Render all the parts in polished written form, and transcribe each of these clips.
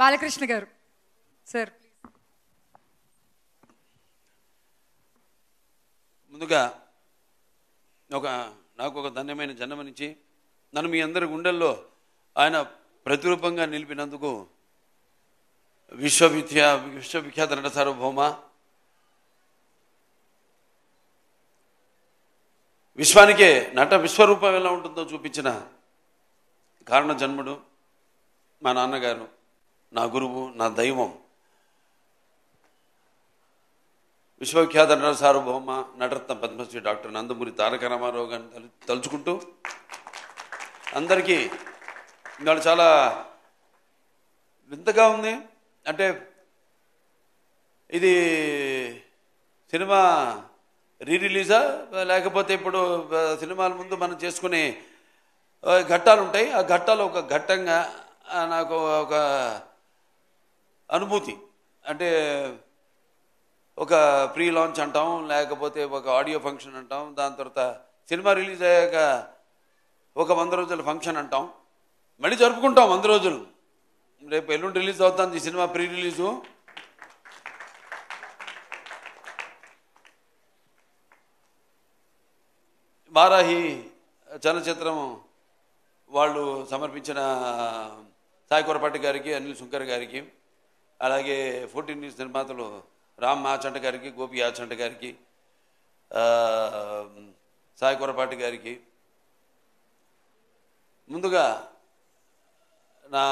బాలకృష్ణ గారు సార్. ముందుగా నాకు ఒక ధన్యమైన జన్మనిచ్చి నన్ను మీ అందరి గుండెల్లో ఆయన ప్రతిరూపంగా నిలిపినందుకు విశ్వవిఖ్యాత నట సార్వభౌమ, విశ్వానికే నట విశ్వరూపం ఎలా ఉంటుందో చూపించిన కారణ జన్ముడు మా నాన్నగారు, నా గురువు, నా దైవం, విశ్వవిఖ్యాత నట సార్వభౌమ నటరత్న పద్మశ్రీ డాక్టర్ నందమూరి తారక రామారావు గారిని తలుచుకుంటూ అందరికీ ఇవాళ చాలా వింతగా ఉంది. అంటే ఇది సినిమా రిలీజా లేకపోతే ఇప్పుడు సినిమాల ముందు మనం చేసుకునే ఘట్టాలు ఉంటాయి, ఆ ఘట్టాలు ఒక ఘట్టంగా నాకు ఒక అనుభూతి. అంటే ఒక ప్రీ లాంచ్ అంటాం, లేకపోతే ఒక ఆడియో ఫంక్షన్ అంటాం, దాని తర్వాత సినిమా రిలీజ్ అయ్యాక ఒక 100 రోజుల ఫంక్షన్ అంటాం, మళ్ళీ జరుపుకుంటాం 100 రోజులు. రేపు ఎల్లుండి రిలీజ్ అవుతుంది ఈ సినిమా ప్రీ రిలీజు. వారాహి చలనచిత్రం వాళ్ళు సమర్పించిన సాయి కొరపాటి గారికి, అనిల్ శుంకర్ గారికి, అలాగే 14 న్యూస్ నిర్మాతలు రామ్ ఆచంట గారికి, గోపి ఆచంట గారికి, సాయి కొరపాటి గారికి ముందుగా నా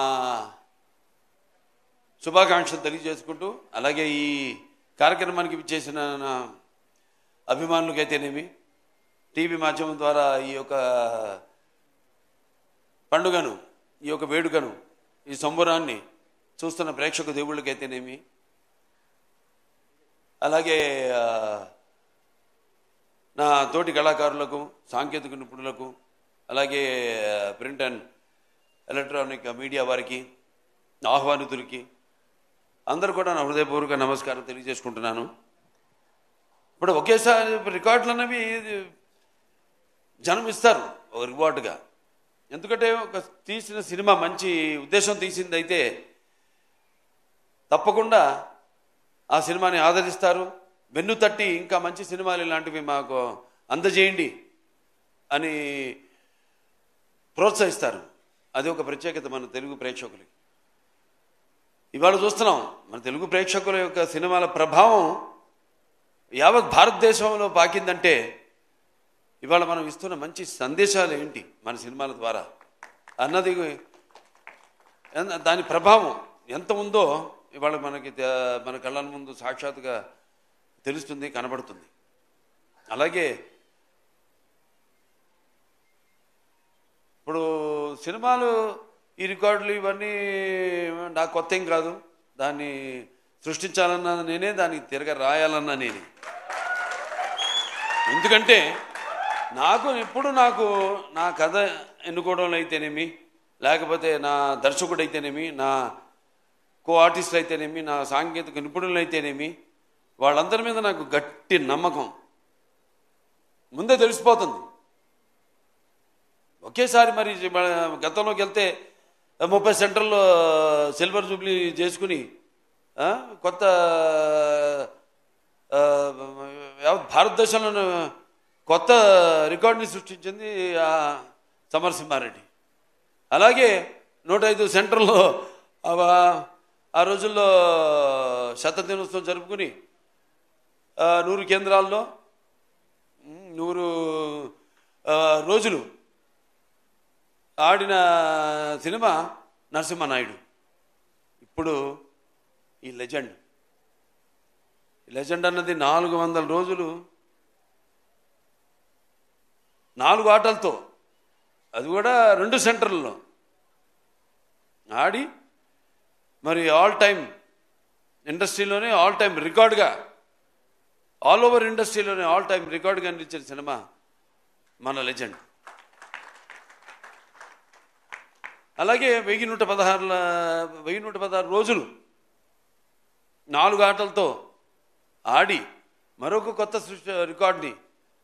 శుభాకాంక్షలు తెలియజేసుకుంటూ, అలాగే ఈ కార్యక్రమానికి విచ్చేసిన నా అభిమానులకైతేనేమి, టీవీ మాధ్యమం ద్వారా ఈ యొక్క పండుగను, ఈ యొక్క వేడుకను, ఈ సంబరాన్ని చూస్తున్న ప్రేక్షక దేవుళ్ళకైతేనేమి, అలాగే నా తోటి కళాకారులకు, సాంకేతిక నిపుణులకు, అలాగే ప్రింట్ అండ్ ఎలక్ట్రానిక్ మీడియా వారికి, ఆహ్వానితులకి అందరూ కూడా నా హృదయపూర్వక నమస్కారం తెలియజేసుకుంటున్నాను. ఇప్పుడు ఒకేసారి రికార్డులు అనేవి జనం ఇస్తారు ఒక రివార్డుగా. ఎందుకంటే ఒక తీసిన సినిమా మంచి ఉద్దేశం తీసింది అయితే తప్పకుండా ఆ సినిమాని ఆదరిస్తారు, వెన్ను తట్టి ఇంకా మంచి సినిమాలు ఇలాంటివి మాకు అందజేయండి అని ప్రోత్సహిస్తారు. అది ఒక ప్రత్యేకత మన తెలుగు ప్రేక్షకులకి. ఇవాళ చూస్తున్నాం మన తెలుగు ప్రేక్షకుల యొక్క సినిమాల ప్రభావం యావత్ భారతదేశంలో పాకిందంటే ఇవాళ మనం ఇస్తున్న మంచి సందేశాలు ఏంటి మన సినిమాల ద్వారా అన్నది, దాని ప్రభావం ఎంత ఉందో ఇవాళ మన కళ్ళ ముందు సాక్షాత్తుగా తెలుస్తుంది, కనబడుతుంది. అలాగే ఇప్పుడు సినిమాలు ఈ రికార్డులు ఇవన్నీ నాకు కొత్త ఏం కాదు. దాన్ని సృష్టించాలన్నా నేనే, దాన్ని తిరగ రాయాలన్నా నేనే. ఎందుకంటే ఎప్పుడు నా కథ ఎన్నుకోవడంలో అయితేనేమి, లేకపోతే నా దర్శకుడు అయితేనేమి, నా కో ఆర్టిస్టులు అయితేనేమి, నా సాంకేతిక నిపుణులు అయితేనేమి, వాళ్ళందరి మీద నాకు గట్టి నమ్మకం ముందే తెలిసిపోతుంది. ఒకేసారి మరి గతంలోకి వెళ్తే 30 సెంటర్లో సిల్వర్ జూబ్లీ చేసుకుని కొత్త భారతదేశంలో కొత్త రికార్డుని సృష్టించింది సమరసింహారెడ్డి. అలాగే 105 సెంటర్లో ఆ రోజుల్లో శతదినోత్సవం జరుపుకుని 100 కేంద్రాల్లో 100 రోజులు ఆడిన సినిమా నరసింహనాయుడు. ఇప్పుడు ఈ లెజెండ్ అన్నది 400 రోజులు 4 ఆటలతో, అది కూడా 2 సెంటర్లలో ఆడి మరి ఆల్ టైమ్ ఇండస్ట్రీలోనే ఆల్ టైమ్ రికార్డుగా, ఆల్ ఓవర్ ఇండస్ట్రీలోనే ఆల్ టైమ్ రికార్డుగా నిలిచిన సినిమా మన లెజెండ్. అలాగే 1116 రోజులు 4 ఆటలతో ఆడి మరొక కొత్త రికార్డుని,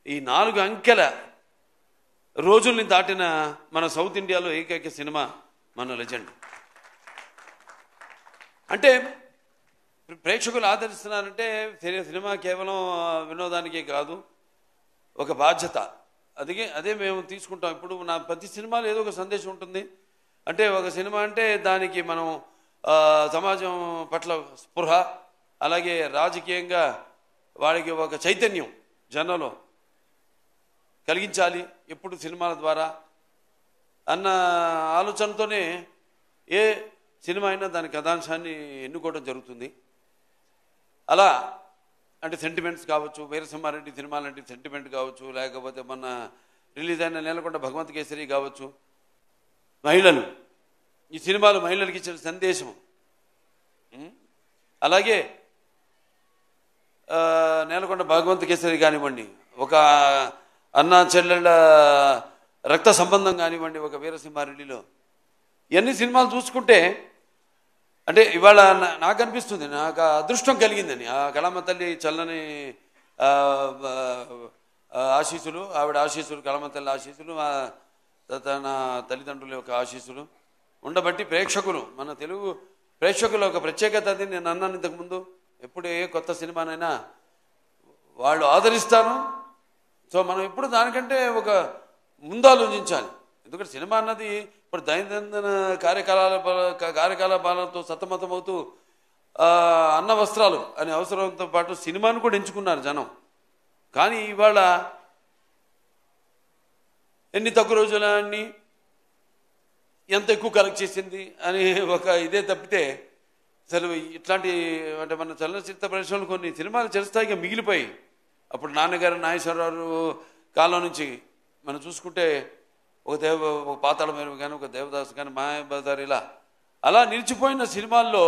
ఈ 4 అంకెల రోజుల్ని దాటిన మన సౌత్ ఇండియాలో ఏకైక సినిమా మన లెజెండ్. అంటే ప్రేక్షకులు ఆదరిస్తున్నారంటే సినిమా కేవలం వినోదానికే కాదు, ఒక బాధ్యత. అదే మేము తీసుకుంటాం. ఇప్పుడు నా ప్రతి సినిమాలో ఏదో ఒక సందేశం ఉంటుంది. అంటే ఒక సినిమా అంటే దానికి మనం సమాజం పట్ల స్పృహ, అలాగే రాజకీయంగా వాడికి ఒక చైతన్యం జనంలో కలిగించాలి ఎప్పుడు సినిమాల ద్వారా అన్న ఆలోచనతోనే ఏ సినిమా అయినా దాని కథాంశాన్ని ఎన్నుకోవడం జరుగుతుంది. అలా అంటే సెంటిమెంట్స్ కావచ్చు, వీరసింహారెడ్డి సినిమా లాంటి సెంటిమెంట్ కావచ్చు, లేకపోతే మొన్న రిలీజ్ అయిన నేలకొండ భగవంత్ కేసరి కావచ్చు, మహిళలు, ఈ సినిమాలు మహిళలకు ఇచ్చిన సందేశం. అలాగే నేలకొండ భగవంత్ కేసరి కానివ్వండి, ఒక అన్నా చెల్లెళ్ళ రక్త సంబంధం కానివ్వండి, ఒక వీరసింహారెడ్డిలో ఇవన్నీ సినిమాలు చూసుకుంటే అంటే ఇవాళ నాకు అనిపిస్తుంది, నాకు అదృష్టం కలిగిందని. ఆ కళమ్మ తల్లి చల్లని ఆశీస్సులు, ఆవిడ ఆశీస్సులు, కళమ్మ తల్లి ఆశీస్సులు, తన తల్లిదండ్రుల యొక్క ఆశీస్సులు ఉండబట్టి ప్రేక్షకులు, మన తెలుగు ప్రేక్షకుల ఒక ప్రత్యేకత అది. నేను అన్నాను ఇంతకుముందు, ఎప్పుడు ఏ కొత్త సినిమానైనా వాళ్ళు ఆదరిస్తాను. సో మనం ఎప్పుడు దానికంటే ఒక ముందు ఆలోచించాలి. ఎందుకంటే సినిమా అన్నది ఇప్పుడు దైనందిన కార్యకలాపాలతో సతమతమవుతూ అన్న వస్త్రాలు అనే అవసరంతో పాటు సినిమాను కూడా ఎంచుకున్నారు జనం. కానీ ఇవాళ ఎన్ని తక్కువ రోజులన్నీ ఎంత ఎక్కువ కలెక్ట్ చేసింది అని ఒక ఇదే తప్పితే అసలు ఇట్లాంటి అంటే మన చలనచిత్ర పరిశ్రమలు కొన్ని సినిమాలు చిరస్థాయిగా మిగిలిపోయి, అప్పుడు నాన్నగారు నాగేశ్వరరావు కాలం నుంచి మనం చూసుకుంటే ఒక పాతాళ మేరు కానీ, ఒక దేవదాసు కానీ, మాయాబజార్, ఇలా అలా నిలిచిపోయిన సినిమాల్లో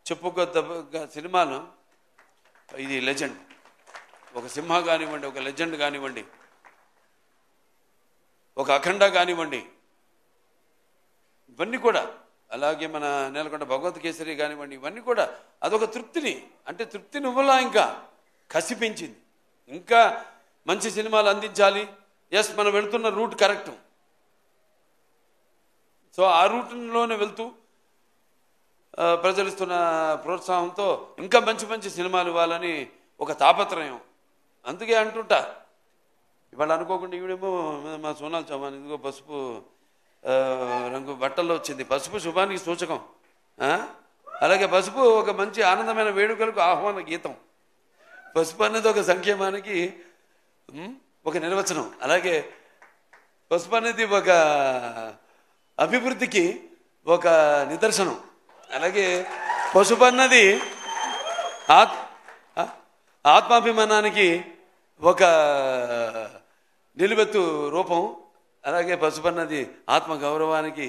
చెప్పుకోదగ్గ సినిమాలు ఇది లెజెండ్. ఒక సింహ కానివ్వండి, ఒక లెజెండ్ కానివ్వండి, ఒక అఖండ కానివ్వండి, ఇవన్నీ కూడా, అలాగే మన నేలకొండ భగవంత్ కేసరి కానివ్వండి, ఇవన్నీ కూడా అదొక తృప్తిని, అంటే తృప్తిని ఇవ్వలా, ఇంకా కసి పెంచింది. ఇంకా మంచి సినిమాలు అందించాలి. ఎస్, మనం వెళుతున్న రూట్ కరెక్ట్. సో ఆ రూట్లోనే వెళ్తూ ప్రజలు ఇస్తున్న ప్రోత్సాహంతో ఇంకా మంచి మంచి సినిమాలు ఇవ్వాలని ఒక తాపత్రయం. అందుకే అంటుంటా, ఇవాళ అనుకోకుండా ఈవిడేమో మా సోనాల్ చౌహాన్ ఇదిగో పసుపు రంగు బట్టల్లో వచ్చింది. పసుపు శుభానికి సూచకం. అలాగే పసుపు ఒక మంచి ఆనందమైన వేడుకలకు ఆహ్వాన గీతం. పసుపు అనేది ఒక సంక్షేమానికి ఒక నిర్వచనం. అలాగే పసుపు అనేది ఒక అభివృద్ధికి ఒక నిదర్శనం. అలాగే పసుపు అన్నది ఆత్మాభిమానానికి ఒక నిలువెత్తు రూపం. అలాగే పసుపు అన్నది ఆత్మ గౌరవానికి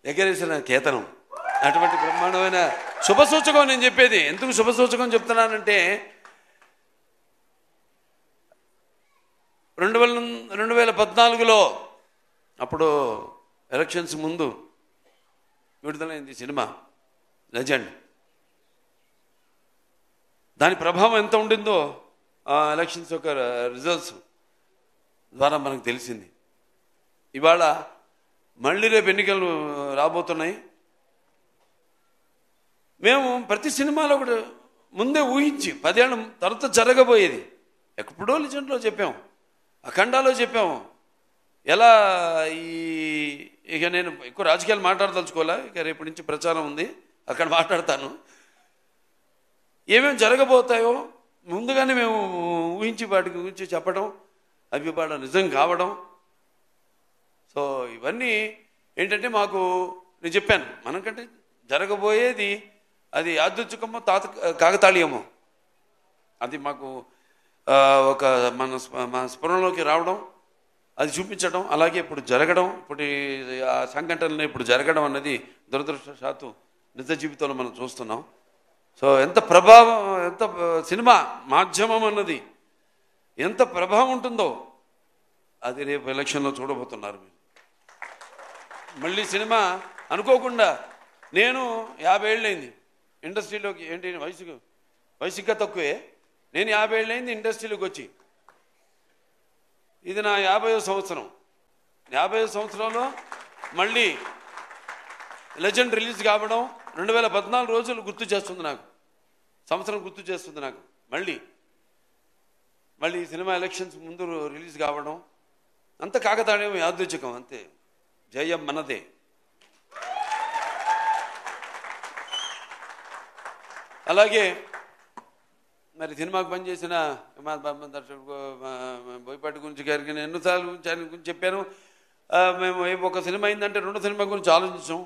ఎగరేసిన కేతనం. అటువంటి బ్రహ్మాండమైన శుభసూచకం నేను చెప్పేది. ఎందుకు శుభసూచకం చెప్తున్నానంటే 2014లో అప్పుడు ఎలక్షన్స్ ముందు విడుదలైంది సినిమా లెజెండ్. దాని ప్రభావం ఎంత ఉండిందో ఆ ఎలక్షన్స్ యొక్క రిజల్ట్స్ ద్వారా మనకు తెలిసింది. ఇవాళ మళ్ళీ రేపు ఎన్నికలు రాబోతున్నాయి. మేము ప్రతి సినిమాలో కూడా ముందే ఊహించి 10 ఏళ్ళ తర్వాత జరగబోయేది ఎప్పుడో లెజెండ్లో చెప్పాము, అఖండాలో చెప్పాము. ఎలా ఇక నేను ఎక్కువ రాజకీయాలు మాట్లాడదలుచుకోలే, ఇక రేపటి నుంచి ప్రచారం ఉంది, అక్కడ మాట్లాడతాను. ఏమేమి జరగబోతాయో ముందుగానే మేము ఊహించి వాటి గురించి చెప్పడం, అవి వాళ్ళ నిజం కావడం. సో ఇవన్నీ ఏంటంటే మాకు నేను చెప్పాను, మనకంటే జరగబోయేది అది యాదృచ్ఛికమో కాకతాళీయమో అది మాకు ఒక మన స్ఫురణలోకి రావడం, అది చూపించడం, అలాగే ఇప్పుడు జరగడం, ఇప్పుడు ఆ సంఘటనలు ఇప్పుడు జరగడం అన్నది దురదృష్టవశాత్తు నిజ జీవితంలో మనం చూస్తున్నాం. సో ఎంత ప్రభావం, ఎంత సినిమా మాధ్యమం అన్నది ఎంత ప్రభావం ఉంటుందో అది రేపు ఎలక్షన్లో చూడబోతున్నారు మీరు. మళ్ళీ సినిమా అనుకోకుండా నేను 50 ఏళ్ళైంది ఇండస్ట్రీలోకి, ఏంటి వయసు ఇంకా తక్కువే, నేను 50 ఏళ్ళైంది ఇండస్ట్రీలోకి వచ్చి. ఇది నా 50వ సంవత్సరం. 50వ సంవత్సరంలో మళ్ళీ లెజెండ్ రిలీజ్ కావడం, 2014 రోజులు గుర్తు చేస్తుంది నాకు, సంవత్సరం గుర్తు చేస్తుంది నాకు. మళ్ళీ ఈ సినిమా ఎలక్షన్స్ ముందు రిలీజ్ కావడం అంత కాకతాళీయం, యాదృచ్ఛికం అంతే. జయం మనదే. అలాగే మరి సినిమాకు పనిచేసిన దర్శకుడు బోయపాటి గురించి గారికి నేను ఎన్నోసార్లు ఆయన గురించి చెప్పాను. మేము ఒక సినిమా అయిందంటే రెండో సినిమా గురించి ఆలోచించాం.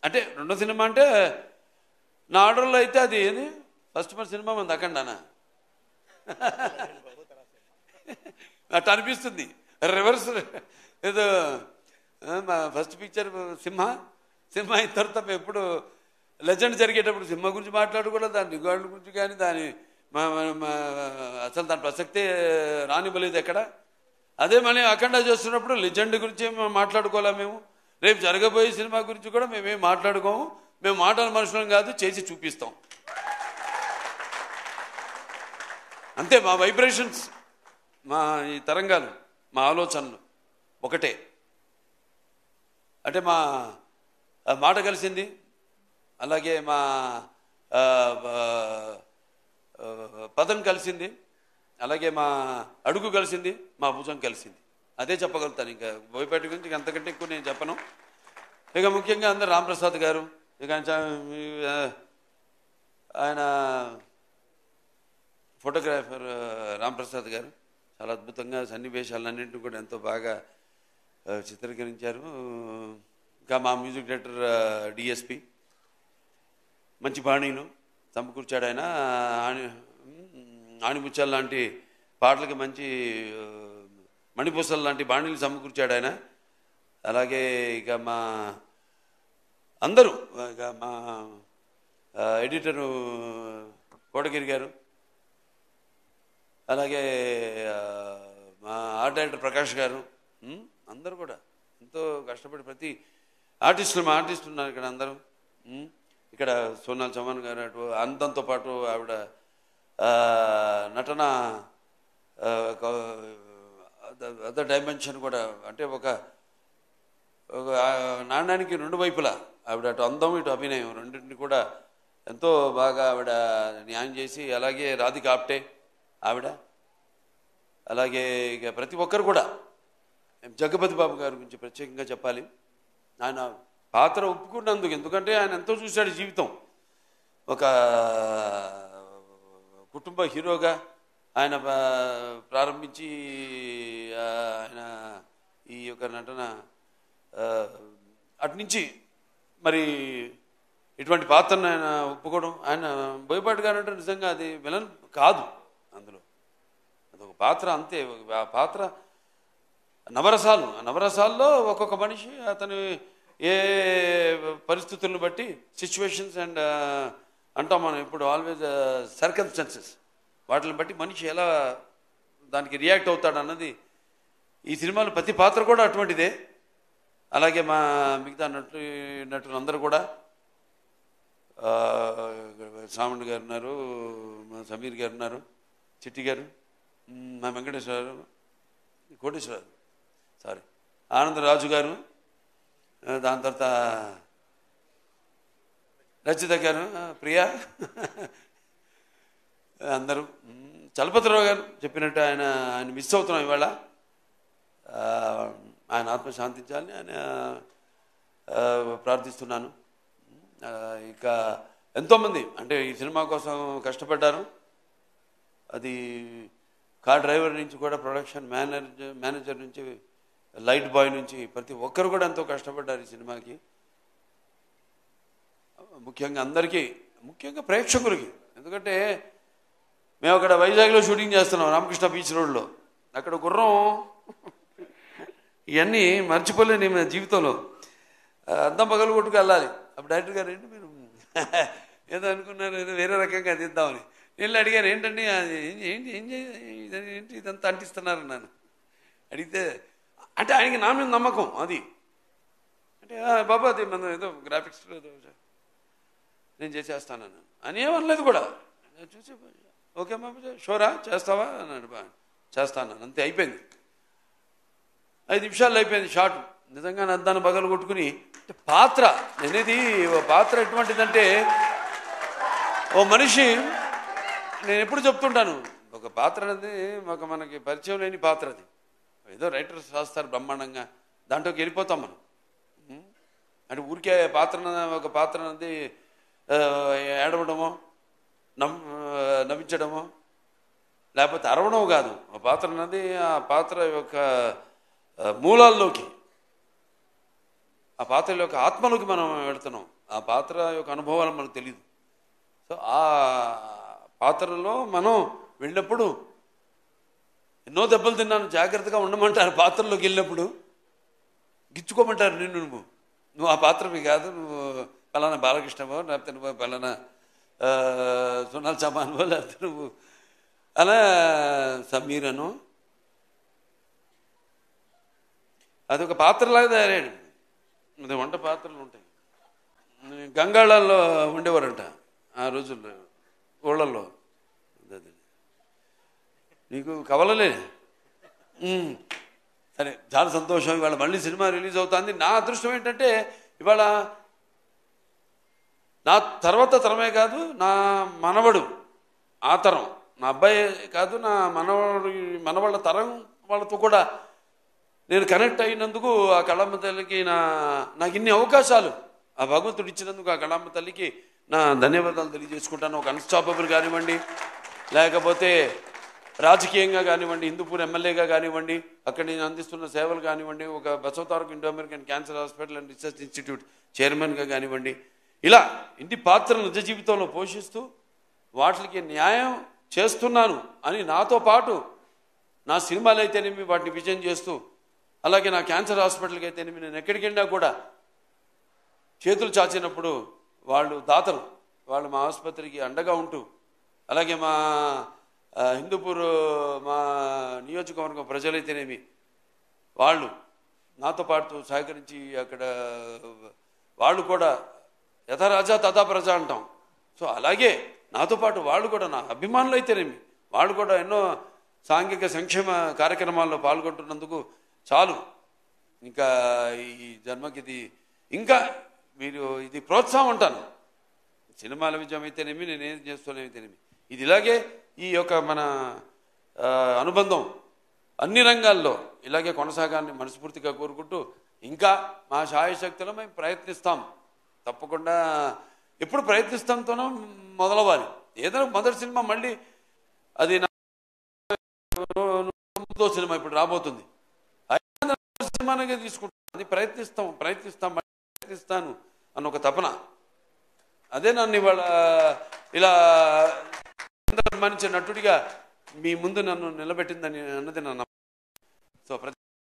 అంటే రెండో సినిమా అంటే నా ఆర్డర్లో అయితే అది ఏది ఫస్ట్ సినిమా మంది అఖండానా అట్లా అనిపిస్తుంది. రివర్స్ ఏదో ఫస్ట్ పిక్చర్ సింహ అయిన తర్వాత మేము ఎప్పుడు లెజెండ్ జరిగేటప్పుడు సింహ గురించి మాట్లాడుకోవడం, దాని రికార్డుల గురించి కానీ దాని అసలు దాని ప్రసక్తే రానివ్వలేదు ఎక్కడ. అదే మళ్ళీ అఖండ చేస్తున్నప్పుడు లెజెండ్ గురించి మాట్లాడుకోలే. మేము రేపు జరగబోయే సినిమా గురించి కూడా మేమేం మాట్లాడుకోము. మేము మాటల మనుషులం కాదు, చేసి చూపిస్తాం అంతే. మా వైబ్రేషన్స్, మా ఈ తరంగాలు, మా ఆలోచనలు ఒకటే. అంటే మా మాట కలిసింది, అలాగే మా పదం కలిసింది, అలాగే మా అడుగు కలిసింది, మా భుజం కలిసింది. అదే చెప్పగలుగుతాను. ఇంకా బోయపాటి గురించి అంతకంటే ఎక్కువ నేను చెప్పను. ఇక ముఖ్యంగా అందరు రాంప్రసాద్ గారు, ఇక ఆయన ఫోటోగ్రాఫర్ రాంప్రసాద్ గారు చాలా అద్భుతంగా సన్నివేశాలన్నింటినీ కూడా ఎంతో బాగా చిత్రీకరించారు. ఇంకా మా మ్యూజిక్ డైరెక్టర్ డిఎస్పి మంచి బాణీలు సమకూర్చాడు. ఆయన ఆణిముత్యాల లాంటి పాటలకి మంచి మణిపూసలు లాంటి బాణీలు సమకూర్చాడు ఆయన. అలాగే ఇక మా అందరూ, ఇక మా ఎడిటరు కోటగిరి గారు, అలాగే మా ఆర్ట్ డైరెక్టర్ ప్రకాష్ గారు, అందరూ కూడా ఎంతో కష్టపడి ప్రతి ఆర్టిస్టులు ఉన్నారు ఇక్కడ అందరూ. ఇక్కడ సోనాల్ చౌహాన్ గారు అటు అందంతో పాటు ఆవిడ నటన అదర్ డైమెన్షన్ కూడా. అంటే ఒక నాణ్యానికి రెండు వైపులా ఆవిడ అటు అందం ఇటు అభినయం రెండింటిని కూడా ఎంతో బాగా ఆవిడ న్యాయం చేసి, అలాగే రాధిక ఆప్టే ఆవిడ, అలాగే ఇక ప్రతి ఒక్కరు కూడా. జగపతి బాబు గారి గురించి ప్రత్యేకంగా చెప్పాలి. ఆయన పాత్ర ఒప్పుకున్నందుకు, ఎందుకంటే ఆయన ఎంతో చూశాడు జీవితం. ఒక కుటుంబ హీరోగా ఆయన ప్రారంభించి ఆయన ఈ యొక్క నటన అటు నుంచి మరి ఇటువంటి పాత్రను ఆయన ఒప్పుకోవడం. ఆయన బోయపాటి గారు అంటే నిజంగా అది విలన్ కాదు, అందులో అదొక పాత్ర అంతే. ఆ పాత్ర నవరసాల్లో ఒక్కొక్క మనిషి అతను ఏ పరిస్థితులను బట్టి సిచ్యువేషన్స్ అండ్ అంటాం మనం ఇప్పుడు ఆల్వేజ్ సర్కమ్స్టాన్సెస్, వాటిని బట్టి మనిషి ఎలా దానికి రియాక్ట్ అవుతాడు అన్నది ఈ సినిమాలో ప్రతి పాత్ర కూడా అటువంటిదే. అలాగే మా మిగతా నటులందరూ కూడా, సామండ్ గారు ఉన్నారు, మా సమీర్ గారు ఉన్నారు, చిట్టి గారు, మా వెంకటేశ్వరరావు, కోటేశ్వరరావు, సారీ ఆనందరాజు గారు, దాని తర్వాత రచిత గారు, ప్రియా, అందరూ. చలపతిరావు గారు చెప్పినట్టు ఆయన మిస్ అవుతున్నాం ఇవాళ. ఆయన ఆత్మ శాంతించాలని ఆయన ప్రార్థిస్తున్నాను. ఇక ఎంతోమంది అంటే ఈ సినిమా కోసం కష్టపడ్డారు. అది కార్ డ్రైవర్ నుంచి కూడా ప్రొడక్షన్ మేనేజర్ నుంచి లైట్ బాయ్ నుంచి ప్రతి ఒక్కరు కూడా ఎంతో కష్టపడ్డారు ఈ సినిమాకి. ముఖ్యంగా అందరికీ, ముఖ్యంగా ప్రేక్షకులకి. ఎందుకంటే మేము అక్కడ వైజాగ్లో షూటింగ్ చేస్తున్నాం, రామకృష్ణ బీచ్ రోడ్లో. అక్కడ గుర్రం ఇవన్నీ మర్చిపోలేని మన జీవితంలో. అద్దం పగలు కొట్టుకు వెళ్ళాలి. అప్పుడు డైరెక్టర్ గారు ఏంటి మీరు ఏదో అనుకున్నారు, ఏదో వేరే రకంగా తీద్దామని. నేను అడిగాను, ఏంటండి ఏంటి ఏంటి ఇదంతా అంటిస్తున్నారు నన్ను అడిగితే, అంటే ఆయనకి నా మీద నమ్మకం అది. అంటే బాబా అది మనం ఏదో గ్రాఫిక్స్ నేను చేసేస్తానన్నాను అని ఏమనలేదు కూడా. చూసి ఓకే బాబు షోరా చేస్తావా అన్నాడు. చేస్తాను అంతే, అయిపోయింది. 5 నిమిషాల్లో అయిపోయింది షాట్. నిజంగా అద్దాన్ని పగలు కొట్టుకుని పాత్ర అనేది పాత్ర ఎటువంటిదంటే ఓ మనిషి నేను ఎప్పుడు చెప్తుంటాను ఒక పాత్ర అనేది మనకి పరిచయం లేని పాత్ర అది ఏదో రైటర్స్ రాస్తారు బ్రహ్మాండంగా దాంట్లోకి వెళ్ళిపోతాం మనం అంటే ఊరికే ఒక పాత్ర అనేది ఏడవడమో నవ్వించడమో లేకపోతే అరవడం కాదు ఆ పాత్ర అనేది ఆ పాత్ర యొక్క మూలాల్లోకి ఆ పాత్ర యొక్క ఆత్మలోకి మనం వెళుతున్నాం ఆ పాత్ర యొక్క అనుభవాలు మనకు తెలియదు సో ఆ పాత్రలో మనం వెళ్ళినప్పుడు ఎన్నో దెబ్బలు తిన్నాను జాగ్రత్తగా ఉండమంటారు పాత్రలోకి వెళ్ళినప్పుడు గిచ్చుకోమంటారు నువ్వు ఆ పాత్రవి కాదు నువ్వు పలానా బాలకృష్ణవో లేకపోతే నువ్వు పలానా సునాల్ చమాన్వో లేకపోతే నువ్వు అలా సమీరను అదొక పాత్రలాగా తయారయ్యాడు అది వంట పాత్రలు ఉంటాయి గంగాళాల్లో ఉండేవారంట ఆ రోజుల్లో ఊళ్ళల్లో నీకు కవలలే సరే చాలా సంతోషం ఇవాళ మళ్ళీ సినిమా రిలీజ్ అవుతుంది నా అదృష్టం ఏంటంటే ఇవాళ నా తర్వాత తరమే కాదు నా మనవడు ఆ తరం నా అబ్బాయి కాదు నా మనవాళ్ళ తరం వాళ్ళతో కూడా నేను కనెక్ట్ అయినందుకు ఆ కళమ్మ తల్లికి నాకు ఇన్ని అవకాశాలు ఆ భగవంతుడు ఇచ్చినందుకు ఆ కళమ్మ తల్లికి నా ధన్యవాదాలు తెలియజేసుకుంటాను ఒక అన్స్టాపబుల్ కానివ్వండి లేకపోతే రాజకీయంగా కానివ్వండి హిందూపూర్ ఎమ్మెల్యేగా కానివ్వండి అక్కడ నేను అందిస్తున్న సేవలు కానివ్వండి ఒక Basavataraka Indo American cancer hospital and research institute చైర్మన్గా కానివ్వండి ఇలా ఇన్ని పాత్రలు నిజ జీవితంలో పోషిస్తూ వాటికి న్యాయం చేస్తున్నాను అని నాతో పాటు నా సినిమాలు అయితేనేమి వాటిని విజయం చేస్తూ అలాగే నా క్యాన్సర్ హాస్పిటల్కి అయితేనేమి నేను ఎక్కడికి వెళ్ళినా కూడా చేతులు చాచినప్పుడు వాళ్ళు దాతలు వాళ్ళు మా ఆసుపత్రికి అండగా ఉంటూ అలాగే మా హిందూపూర్ మా నియోజకవర్గం ప్రజలైతేనేమి వాళ్ళు నాతో పాటు సహకరించి అక్కడ వాళ్ళు కూడా యథా రాజా తథా ప్రజ అంటాం సో అలాగే నాతో పాటు వాళ్ళు కూడా నా అభిమానులు అయితేనేమి వాళ్ళు కూడా ఎన్నో సాంఘిక సంక్షేమ కార్యక్రమాల్లో పాల్గొంటున్నందుకు చాలు ఇంకా ఈ జన్మకి ఇది ఇంకా మీరు ఇది ప్రోత్సాహం అంటాను సినిమాల విజయం అయితేనేమి నేనేం చేస్తున్నాయితేనేమి ఇది ఇలాగే ఈ యొక్క మన అనుబంధం అన్ని రంగాల్లో ఇలాగే కొనసాగాలని మనస్ఫూర్తిగా కోరుకుంటూ ఇంకా మా శాయశక్తిలో మేము ప్రయత్నిస్తాం తప్పకుండా ఎప్పుడు ప్రయత్నిస్తాంతోనో మొదలవ్వాలి ఏదైనా మొదటి సినిమా మళ్ళీ అది సినిమా ఇప్పుడు రాబోతుంది సినిమానే తీసుకుంటాం అది ప్రయత్నిస్తాను అన్న ఒక తపన అదే నన్ను ఇవాళ ఇలా అభిమానించే నటుడిగా మీ ముందు నన్ను నిలబెట్టిందని అన్నది నా సో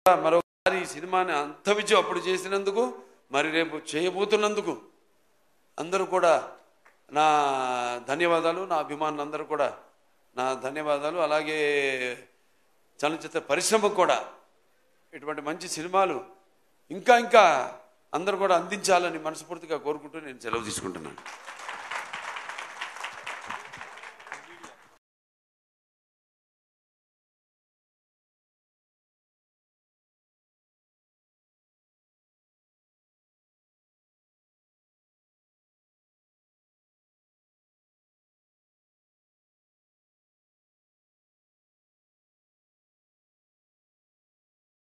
మరొకసారి ఈ సినిమాని అంత విజయం అప్పుడు చేసినందుకు మరి రేపు చేయబోతున్నందుకు అందరూ కూడా నా ధన్యవాదాలు నా అభిమానులందరూ కూడా నా ధన్యవాదాలు అలాగే చలనచిత్ర పరిశ్రమకు కూడా ఇటువంటి మంచి సినిమాలు ఇంకా అందరూ కూడా అందించాలని మనస్ఫూర్తిగా కోరుకుంటూ నేను సెలవు తీసుకుంటున్నాను